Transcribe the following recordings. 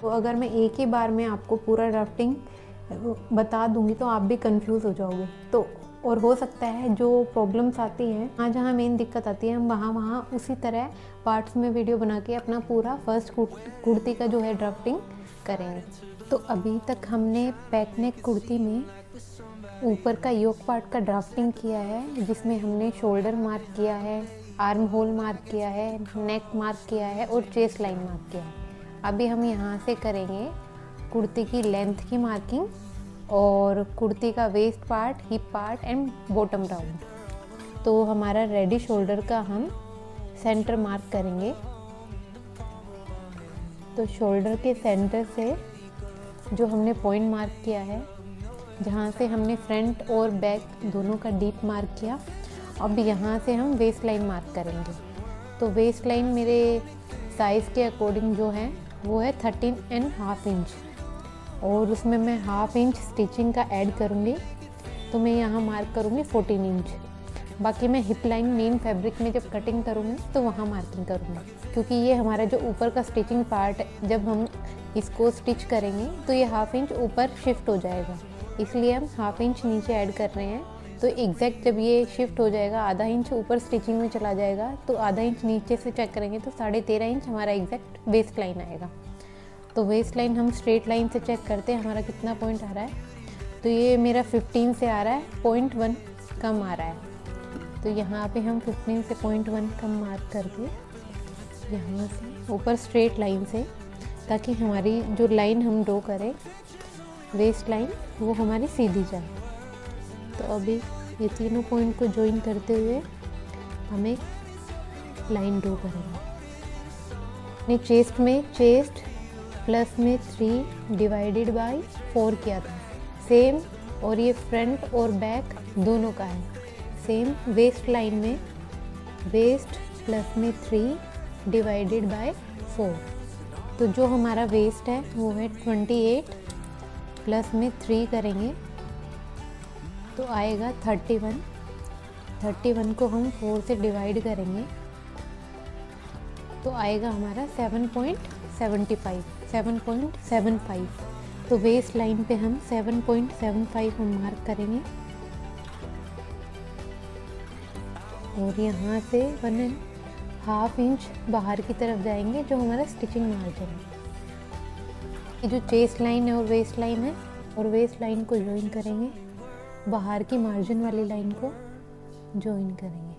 तो अगर मैं एक ही बार में आपको पूरा ड्राफ्टिंग बता दूंगी तो आप भी कंफ्यूज हो जाओगे। तो और हो सकता है जो प्रॉब्लम्स आती हैं, जहाँ जहाँ मेन दिक्कत आती है, हम वहाँ उसी तरह पार्ट्स में वीडियो बना के अपना पूरा फर्स्ट कुर्ती का जो है ड्राफ्टिंग करेंगे। तो अभी तक हमने बैक नेक कुर्ती में ऊपर का योक पार्ट का ड्राफ्टिंग किया है, जिसमें हमने शोल्डर मार्क किया है, आर्म होल मार्क किया है, नेक मार्क किया है और चेस्ट लाइन मार्क किया है। अभी हम यहाँ से करेंगे कुर्ती की लेंथ की मार्किंग और कुर्ती का west part, hip part and bottom round. तो हमारा रेडी शोल्डर का हम सेंटर मार्क करेंगे। तो शोल्डर के सेंटर से जो हमने पॉइंट मार्क किया है, जहाँ से हमने फ्रंट और बैक दोनों का डीप मार्क किया, अब यहाँ से हम वेस्ट लाइन मार्क करेंगे। तो वेस्ट लाइन मेरे साइज़ के अकॉर्डिंग जो है वो है 13.5 इंच और उसमें मैं हाफ इंच स्टिचिंग का ऐड करूँगी। तो मैं यहाँ मार्क करूँगी 14 इंच। बाकी मैं हिप लाइन मेन फैब्रिक में जब कटिंग करूँगी तो वहाँ मार्किंग करूँगी, क्योंकि ये हमारा जो ऊपर का स्टिचिंग पार्ट है, जब हम इसको स्टिच करेंगे तो ये हाफ इंच ऊपर शिफ्ट हो जाएगा, इसलिए हम हाफ इंच नीचे ऐड कर रहे हैं। तो एग्जैक्ट जब ये शिफ्ट हो जाएगा, आधा इंच ऊपर स्टिचिंग में चला जाएगा, तो आधा इंच नीचे से चेक करेंगे तो 13.5 इंच हमारा एग्जैक्ट वेस्ट लाइन आएगा। तो वेस्ट लाइन हम स्ट्रेट लाइन से चेक करते हैं हमारा कितना पॉइंट आ रहा है। तो ये मेरा 15 से आ रहा है, 0.1 कम आ रहा है। तो यहाँ पे हम 15 से 0.1 कम मार्क करके यहाँ से ऊपर स्ट्रेट लाइन से, ताकि हमारी जो लाइन हम ड्रॉ करें वेस्ट लाइन वो हमारी सीधी जाए। तो अभी ये तीनों पॉइंट को ज्वाइन करते हुए हम एक लाइन ड्रॉ करेंगे। अपने चेस्ट में चेस्ट प्लस में 3 डिवाइडेड बाय 4 किया था सेम, और ये फ्रंट और बैक दोनों का है सेम। वेस्ट लाइन में वेस्ट प्लस में 3 डिवाइडेड बाय 4। तो जो हमारा वेस्ट है वो है 28 प्लस में 3 करेंगे तो आएगा 31। 31 को हम 4 से डिवाइड करेंगे तो आएगा हमारा 7.75। तो वेस्ट लाइन पे हम 7.75 हम मार्क करेंगे और यहाँ से 1.5 इंच बाहर की तरफ जाएंगे, जो हमारा स्टिचिंग मार्जिन है। ये जो चेस्ट लाइन है और वेस्ट लाइन है, और वेस्ट लाइन को ज्वाइन करेंगे, बाहर की मार्जिन वाली लाइन को ज्वाइन करेंगे।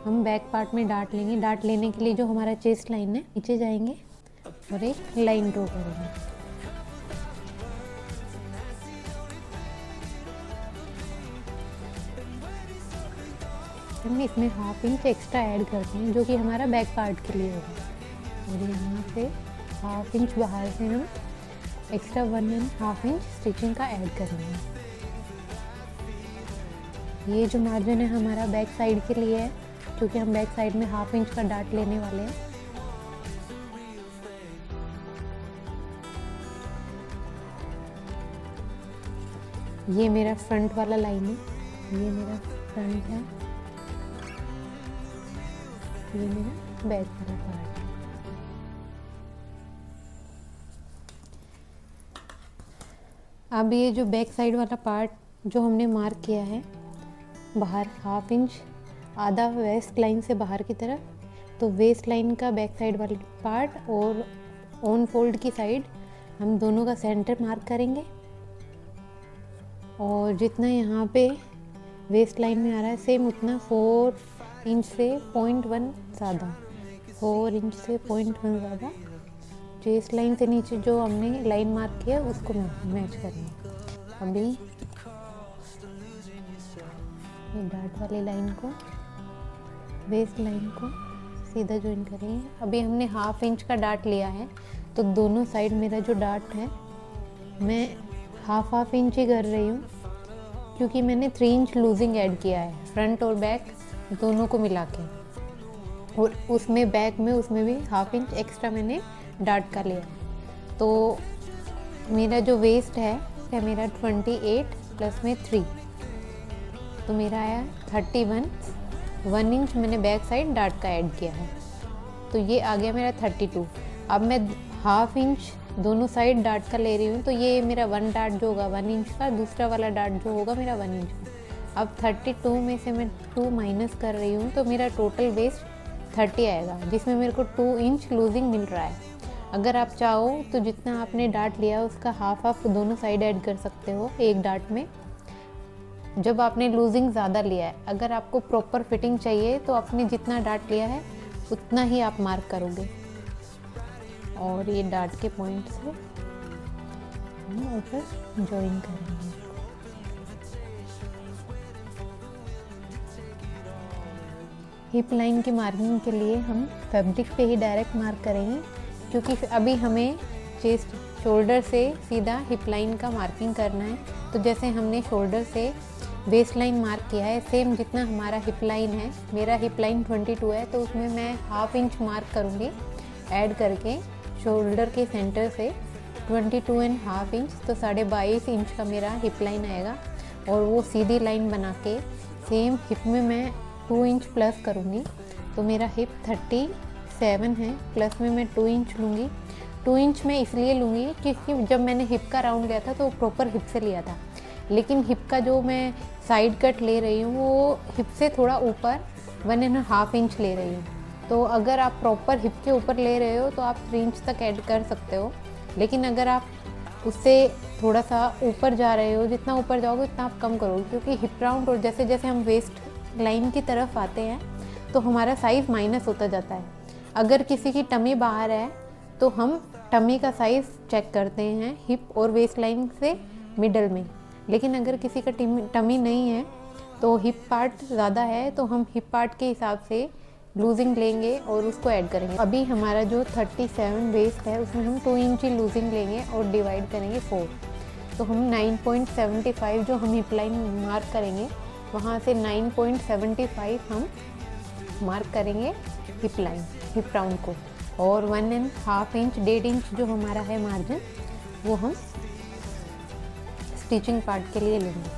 हम बैक पार्ट में डार्ट लेंगे। डार्ट लेने के लिए जो हमारा चेस्ट लाइन है, नीचे जाएंगे और एक लाइन ड्रॉ करेंगे। हम इसमें हाफ इंच एक्स्ट्रा ऐड करते हैं, जो कि हमारा बैक पार्ट के लिए होगा। और यहाँ से हाफ इंच बाहर से हम एक्स्ट्रा 1.5 इंच स्टिचिंग का ऐड करेंगे। ये जो मार्जिन है हमारा बैक साइड के लिए है, क्योंकि हम बैक साइड में हाफ इंच का डार्ट लेने वाले हैं। ये मेरा फ्रंट वाला लाइन है, ये मेरा फ्रंट है, ये मेरा बैक वाला पार्ट है। अब ये जो बैक साइड वाला पार्ट जो हमने मार्क किया है बाहर हाफ इंच, आधा वेस्ट लाइन से बाहर की तरफ, तो वेस्ट लाइन का बैक साइड वाला पार्ट और ऑन फोल्ड की साइड हम दोनों का सेंटर मार्क करेंगे। और जितना यहाँ पे वेस्ट लाइन में आ रहा है सेम उतना 4 इंच से 0.1 ज़्यादा, 4 इंच से 0.1 ज़्यादा चेस्ट लाइन से नीचे जो हमने लाइन मार्क किया उसको मैच करेंगे। अभी ये डार्ट वाली लाइन को वेस्ट लाइन को सीधा ज्वाइन करेंगे। अभी हमने हाफ इंच का डार्ट लिया है, तो दोनों साइड मेरा जो डार्ट है मैं हाफ इंच ही कर रही हूँ, क्योंकि मैंने 3 इंच लूजिंग ऐड किया है फ्रंट और बैक दोनों को मिला के, और उसमें बैक में उसमें भी हाफ इंच एक्स्ट्रा मैंने डार्ट का लिया। तो मेरा जो वेस्ट है मेरा 28 प्लस में 3, तो मेरा आया 31। 1 इंच मैंने बैक साइड डार्ट का ऐड किया है। तो ये आ गया मेरा 32। अब मैं हाफ इंच दोनों साइड डार्ट का ले रही हूँ, तो ये मेरा 1 डार्ट जो होगा 1 इंच का, दूसरा वाला डार्ट जो होगा मेरा 1 इंच का। अब 32 में से मैं 2 माइनस कर रही हूँ, तो मेरा टोटल वेस्ट 30 आएगा, जिसमें मेरे को 2 इंच लूजिंग मिल रहा है। अगर आप चाहो तो जितना आपने डार्ट लिया उसका हाफ दोनों साइड ऐड कर सकते हो एक डार्ट में, जब आपने लूजिंग ज़्यादा लिया है। अगर आपको प्रॉपर फिटिंग चाहिए तो आपने जितना डार्ट लिया है उतना ही आप मार्क करोगे। और ये डार्ट के पॉइंट से हम ऊपर जॉइन करेंगे। हिप लाइन की मार्किंग के लिए हम फैब्रिक पे ही डायरेक्ट मार्क करेंगे, क्योंकि अभी हमें चेस्ट शोल्डर से सीधा हिप लाइन का मार्किंग करना है। तो जैसे हमने शोल्डर से वेस्ट लाइन मार्क किया है, सेम जितना हमारा हिप लाइन है, मेरा हिप लाइन 22 है, तो उसमें मैं हाफ इंच मार्क करूँगी ऐड करके शोल्डर के सेंटर से 22.5 इंच, तो 22.5 इंच का मेरा हिप लाइन आएगा। और वो सीधी लाइन बना के सेम हिप में मैं 2 इंच प्लस करूँगी, तो मेरा हिप 37 है, प्लस में मैं 2 इंच लूँगी। 2 इंच मैं इसलिए लूँगी क्योंकि जब मैंने हिप का राउंड लिया था तो वो प्रॉपर हिप से लिया था, लेकिन हिप का जो मैं साइड कट ले रही हूँ वो हिप से थोड़ा ऊपर 1.5 इंच ले रही हूँ। तो अगर आप प्रॉपर हिप के ऊपर ले रहे हो तो आप 3 इंच तक ऐड कर सकते हो, लेकिन अगर आप उससे थोड़ा सा ऊपर जा रहे हो, जितना ऊपर जाओगे उतना आप कम करोगे, क्योंकि हिप राउंड और जैसे जैसे हम वेस्ट लाइन की तरफ आते हैं तो हमारा साइज़ माइनस होता जाता है। अगर किसी की टमी बाहर है तो हम टमी का साइज़ चेक करते हैं हिप और वेस्ट लाइन से मिडल में, लेकिन अगर किसी का टमी नहीं है तो हिप पार्ट ज़्यादा है तो हम हिप पार्ट के हिसाब से लूजिंग लेंगे और उसको ऐड करेंगे। अभी हमारा जो 37 वेस्ट है उसमें हम 2 इंच ही लूजिंग लेंगे और डिवाइड करेंगे 4, तो हम 9.75 जो हम हिप लाइन मार्क करेंगे वहाँ से 9.75 हम मार्क करेंगे हिप लाइन, हिप राउंड को, और 1.5 इंच 1.5 इंच जो हमारा है मार्जिन वो हम स्टिचिंग पार्ट के लिए लेंगे।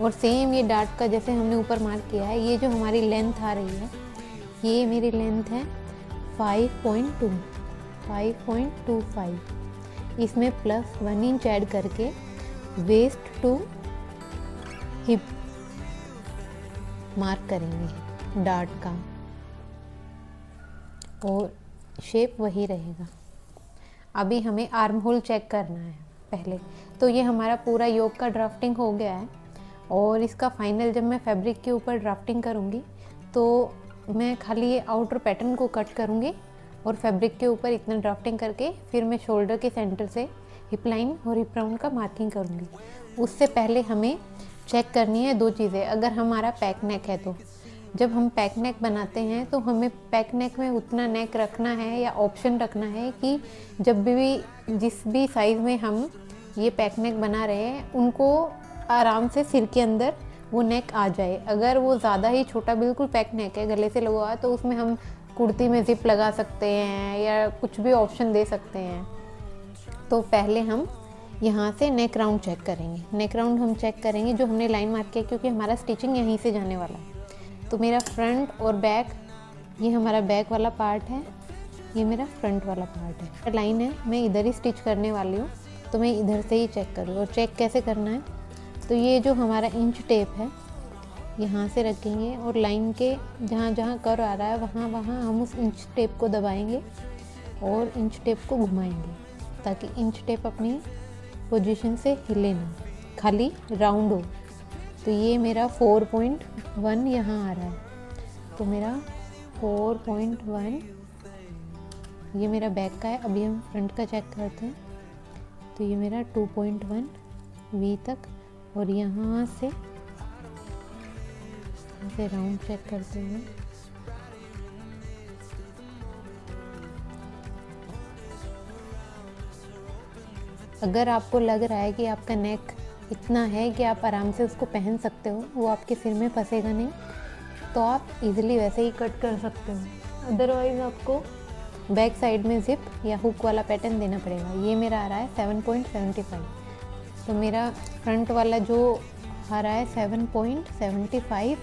और सेम ये डार्ट का जैसे हमने ऊपर मार्क किया है, ये जो हमारी लेंथ आ रही है ये मेरी लेंथ है 5.25, इसमें प्लस 1 इंच ऐड करके वेस्ट टू हिप मार्क करेंगे डार्ट का, और शेप वही रहेगा। अभी हमें आर्म होल चेक करना है पहले। तो ये हमारा पूरा योक का ड्राफ्टिंग हो गया है, और इसका फाइनल जब मैं फैब्रिक के ऊपर ड्राफ्टिंग करूँगी तो मैं खाली ये आउटर पैटर्न को कट करूँगी और फैब्रिक के ऊपर इतना ड्राफ्टिंग करके फिर मैं शोल्डर के सेंटर से हिप लाइन और हिप राउंड का मार्किंग करूँगी। उससे पहले हमें चेक करनी है 2 चीज़ें। अगर हमारा पैक नेक है तो जब हम पैक नेक बनाते हैं तो हमें पैक नेक में उतना नेक रखना है या ऑप्शन रखना है कि जब भी जिस भी साइज़ में हम ये पैक नेक बना रहे हैं उनको आराम से सिर के अंदर वो नेक आ जाए। अगर वो ज़्यादा ही छोटा बिल्कुल पैक नेक है, गले से लगा हुआ, तो उसमें हम कुर्ती में जिप लगा सकते हैं या कुछ भी ऑप्शन दे सकते हैं। तो पहले हम यहाँ से नेक राउंड चेक करेंगे। नेक राउंड हम चेक करेंगे जो हमने लाइन मार्क किया, क्योंकि हमारा स्टिचिंग यहीं से जाने वाला है। तो मेरा फ्रंट और बैक, ये हमारा बैक वाला पार्ट है, ये मेरा फ्रंट वाला पार्ट है। लाइन है मैं इधर ही स्टिच करने वाली हूँ, तो मैं इधर से ही चेक करूँ। और चेक कैसे करना है, तो ये जो हमारा इंच टेप है यहाँ से रखेंगे और लाइन के जहाँ जहाँ कर्व आ रहा है वहाँ वहाँ हम उस इंच टेप को दबाएंगे और इंच टेप को घुमाएंगे, ताकि इंच टेप अपनी पोजीशन से हिले ना, खाली राउंड हो। तो ये मेरा 4.1 यहाँ आ रहा है, तो मेरा 4.1 ये मेरा बैक का है। अभी हम फ्रंट का चेक करते हैं, तो ये मेरा 2.1 वी तक, और यहाँ से राउंड चेक करते हुए अगर आपको लग रहा है कि आपका नेक इतना है कि आप आराम से उसको पहन सकते हो, वो आपके सिर में फंसेगा नहीं, तो आप इजीली वैसे ही कट कर सकते हो। अदरवाइज़ आपको बैक साइड में जिप या हुक वाला पैटर्न देना पड़ेगा। ये मेरा आ रहा है 7.75, तो मेरा फ्रंट वाला जो आ रहा है 7.75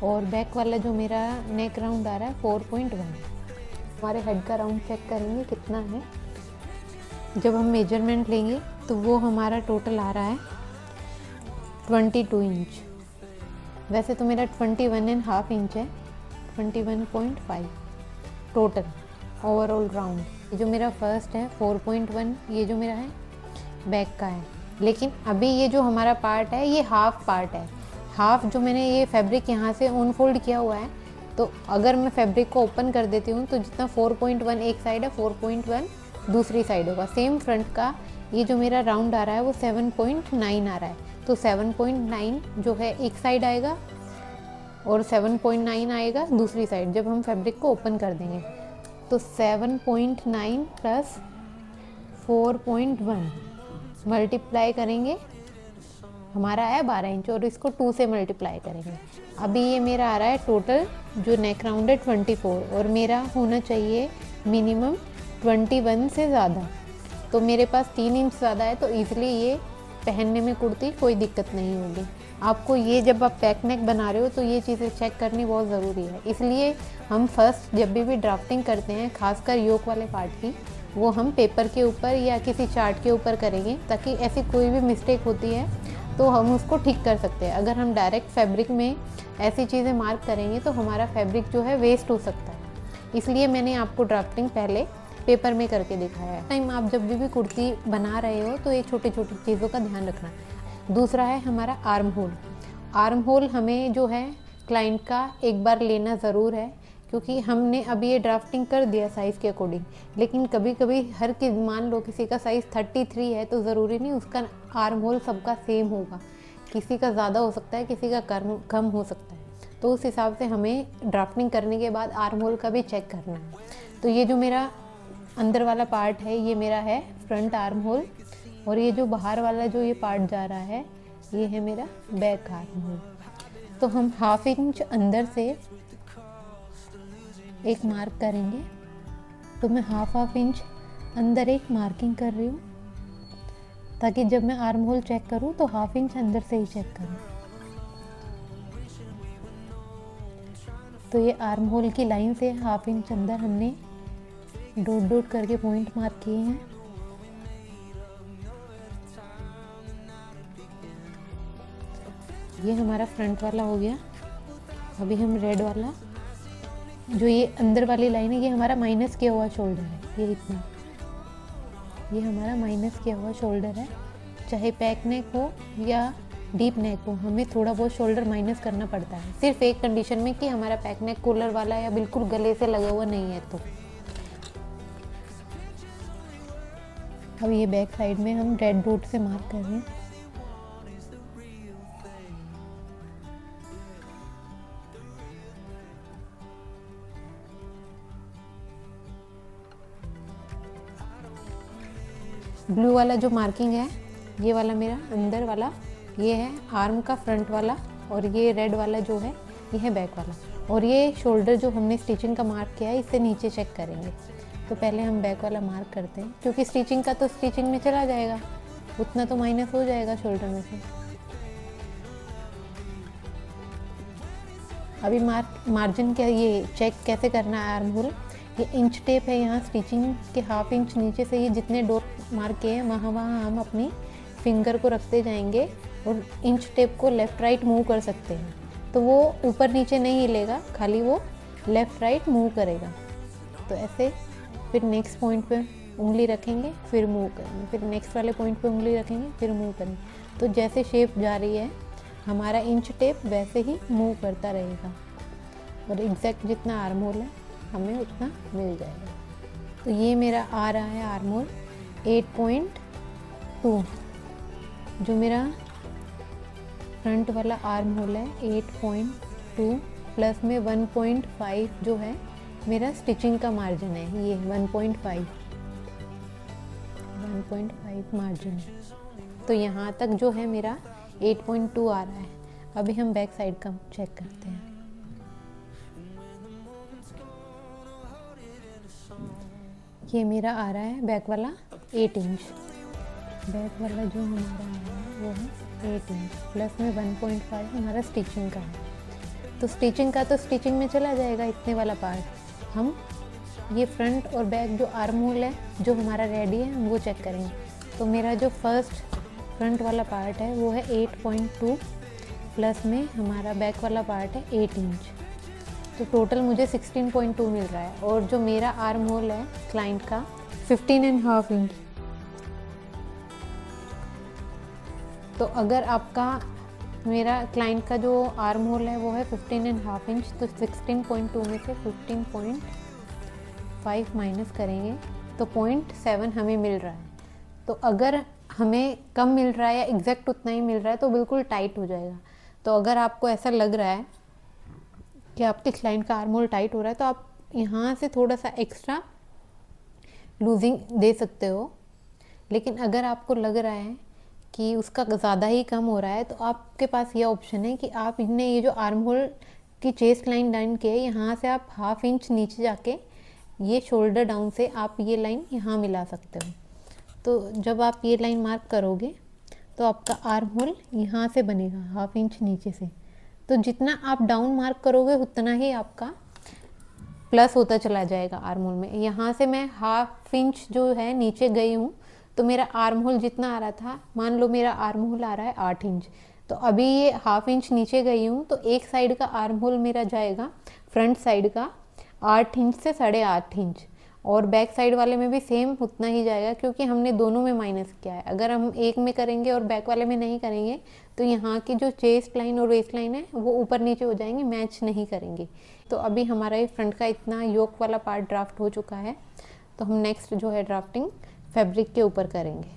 और बैक वाला जो मेरा नेक राउंड आ रहा है 4.1। हमारे हेड का राउंड चेक करेंगे कितना है। जब हम मेजरमेंट लेंगे तो वो हमारा टोटल आ रहा है 22 इंच। वैसे तो मेरा 21.5 इंच है, 21.5 टोटल ओवरऑल राउंड। ये जो मेरा फर्स्ट है 4.1, ये जो मेरा है बैक का है। लेकिन अभी ये जो हमारा पार्ट है ये हाफ पार्ट है। हाफ जो मैंने ये फैब्रिक यहाँ से अनफोल्ड किया हुआ है, तो अगर मैं फैब्रिक को ओपन कर देती हूँ तो जितना 4.1 एक साइड है 4.1 दूसरी साइड होगा। सेम फ्रंट का ये जो मेरा राउंड आ रहा है वो 7.9 आ रहा है, तो 7.9 जो है एक साइड आएगा और 7.9 आएगा दूसरी साइड जब हम फैब्रिक को ओपन कर देंगे। तो 7.9 प्लस 4.1 मल्टीप्लाई करेंगे, हमारा है 12 इंच, और इसको 2 से मल्टीप्लाई करेंगे। अभी ये मेरा आ रहा है टोटल जो नेक राउंड है 24, और मेरा होना चाहिए मिनिमम 21 से ज़्यादा। तो मेरे पास 3 इंच ज़्यादा है, तो ईजिली ये पहनने में कुर्ती कोई दिक्कत नहीं होगी। आपको ये जब आप बैक नेक बना रहे हो तो ये चीज़ें चेक करनी बहुत ज़रूरी है। इसलिए हम फर्स्ट जब भी ड्राफ्टिंग करते हैं, खासकर योक वाले पार्ट की, वो हम पेपर के ऊपर या किसी चार्ट के ऊपर करेंगे, ताकि ऐसी कोई भी मिस्टेक होती है तो हम उसको ठीक कर सकते हैं। अगर हम डायरेक्ट फैब्रिक में ऐसी चीज़ें मार्क करेंगे तो हमारा फैब्रिक जो है वेस्ट हो सकता है। इसलिए मैंने आपको ड्राफ्टिंग पहले पेपर में करके दिखाया है। टाइम आप जब भी कुर्ती बना रहे हो तो ये छोटी छोटी चीज़ों का ध्यान रखना। दूसरा है हमारा आर्म होल। आर्म होल हमें जो है क्लाइंट का एक बार लेना ज़रूर है, क्योंकि हमने अभी ये ड्राफ्टिंग कर दिया साइज़ के अकॉर्डिंग, लेकिन कभी कभी मान लो किसी का साइज़ 33 है तो ज़रूरी नहीं उसका आर्म होल सबका सेम होगा। किसी का ज़्यादा हो सकता है, किसी का कम हो सकता है, तो उस हिसाब से हमें ड्राफ्टिंग करने के बाद आर्म होल का भी चेक करना है। तो ये जो मेरा अंदर वाला पार्ट है ये मेरा है फ्रंट आर्म होल, और ये जो बाहर वाला जो ये पार्ट जा रहा है ये है मेरा बैक आर्म होल। तो हम 1/2 इंच अंदर से एक मार्क करेंगे। तो मैं 1/2 इंच अंदर एक मार्किंग कर रही हूँ, ताकि जब मैं आर्म होल चेक करूँ तो 1/2 इंच अंदर से ही चेक करूँ। तो ये आर्म होल की लाइन से 1/2 इंच अंदर हमने डॉट डॉट करके पॉइंट मार्क किए हैं। ये हमारा फ्रंट वाला हो गया। अभी हम रेड वाला, जो ये अंदर वाली लाइन है, ये हमारा माइनस किया हुआ शोल्डर है। ये इतना, ये हमारा माइनस किया हुआ शोल्डर है। चाहे पैक नेक हो या डीप नेक हो, हमें थोड़ा बहुत शोल्डर माइनस करना पड़ता है। सिर्फ एक कंडीशन में कि हमारा पैक नेक कॉलर वाला या बिल्कुल गले से लगा हुआ नहीं है। तो अब ये बैक साइड में हम रेड डॉट से मार्क कर रहे हैं। ब्लू वाला जो मार्किंग है ये वाला मेरा अंदर वाला, ये है आर्म का फ्रंट वाला, और ये रेड वाला जो है ये है बैक वाला। और ये शोल्डर जो हमने स्टिचिंग का मार्क किया है इससे नीचे चेक करेंगे। तो पहले हम बैक वाला मार्क करते हैं, क्योंकि स्टिचिंग का तो स्टिचिंग में चला जाएगा, उतना तो माइनस हो जाएगा शोल्डर में से। अभी मार्जिन क्या, ये चेक कैसे करना है आर्म होल। ये इंच टेप है, यहाँ स्टिचिंग के 1/2 इंच नीचे से ये जितने डॉट मार्क किए हैं वहाँ हम अपनी फिंगर को रखते जाएंगे, और इंच टेप को लेफ़्ट राइट मूव कर सकते हैं। तो वो ऊपर नीचे नहीं हिलेगा, खाली वो लेफ़्ट राइट मूव करेगा। तो ऐसे फिर नेक्स्ट पॉइंट पे उंगली रखेंगे, फिर मूव करेंगे, फिर नेक्स्ट वाले पॉइंट पे उंगली रखेंगे, फिर मूव करेंगे। तो जैसे शेप जा रही है हमारा इंच टेप वैसे ही मूव करता रहेगा, और एग्जैक्ट जितना आर्म होल है हमें उतना मिल जाएगा। तो ये मेरा आ रहा है आर्म होल 8.2, जो मेरा फ्रंट वाला आर्म होल है 8.2 प्लस में 1.5 जो है मेरा स्टिचिंग का मार्जिन है। ये 1.5 मार्जिन है। तो यहाँ तक जो है मेरा 8.2 आ रहा है। अभी हम बैक साइड का चेक करते हैं। ये मेरा आ रहा है बैक वाला 8 इंच। बैक वाला जो हमारा आ रहा है वो है 8 इंच प्लस में 1.5 हमारा स्टिचिंग का है। तो स्टिचिंग का तो स्टिचिंग में चला जाएगा इतने वाला पार्ट। हम ये फ्रंट और बैक जो आर्म होल है जो हमारा रेडी है हम वो चेक करेंगे। तो मेरा जो फर्स्ट फ्रंट वाला पार्ट है वो है 8.2 प्लस में हमारा बैक वाला पार्ट है 8 इंच, तो टोटल मुझे 16.2 मिल रहा है। और जो मेरा आर्म होल है क्लाइंट का 15.5 इंच। तो अगर आपका मेरा क्लाइंट का जो आर्म होल है वो है 15.5 इंच, तो 16.2 में से 15.5 माइनस करेंगे तो 0.7 हमें मिल रहा है। तो अगर हमें कम मिल रहा है या एग्जैक्ट उतना ही मिल रहा है तो बिल्कुल टाइट हो जाएगा। तो अगर आपको ऐसा लग रहा है कि आपके क्लाइंट का आर्म होल टाइट हो रहा है तो आप यहाँ से थोड़ा सा एक्स्ट्रा लूजिंग दे सकते हो। लेकिन अगर आपको लग रहा है कि उसका ज़्यादा ही कम हो रहा है तो आपके पास ये ऑप्शन है कि आप इन्हें ये जो आर्म होल की चेस्ट लाइन डाउन के यहाँ से आप 1/2 इंच नीचे जाके ये शोल्डर डाउन से आप ये लाइन यहाँ मिला सकते हो। तो जब आप ये लाइन मार्क करोगे तो आपका आर्म होल यहाँ से बनेगा 1/2 इंच नीचे से। तो जितना आप डाउन मार्क करोगे उतना ही आपका प्लस होता चला जाएगा आर्म होल में। यहाँ से मैं 1/2 इंच जो है नीचे गई हूँ तो मेरा आर्म होल जितना आ रहा था, मान लो मेरा आर्म होल आ रहा है 8 इंच, तो अभी ये 1/2 इंच नीचे गई हूँ तो एक साइड का आर्म होल मेरा जाएगा फ्रंट साइड का 8 इंच से 8.5 इंच, और बैक साइड वाले में भी सेम उतना ही जाएगा क्योंकि हमने दोनों में माइनस किया है। अगर हम एक में करेंगे और बैक वाले में नहीं करेंगे तो यहाँ की जो चेस्ट लाइन और वेस्ट लाइन है वो ऊपर नीचे हो जाएंगे, मैच नहीं करेंगे। तो अभी हमारा ये फ्रंट का इतना योक वाला पार्ट ड्राफ्ट हो चुका है। तो हम नेक्स्ट जो है ड्राफ्टिंग फैब्रिक के ऊपर करेंगे।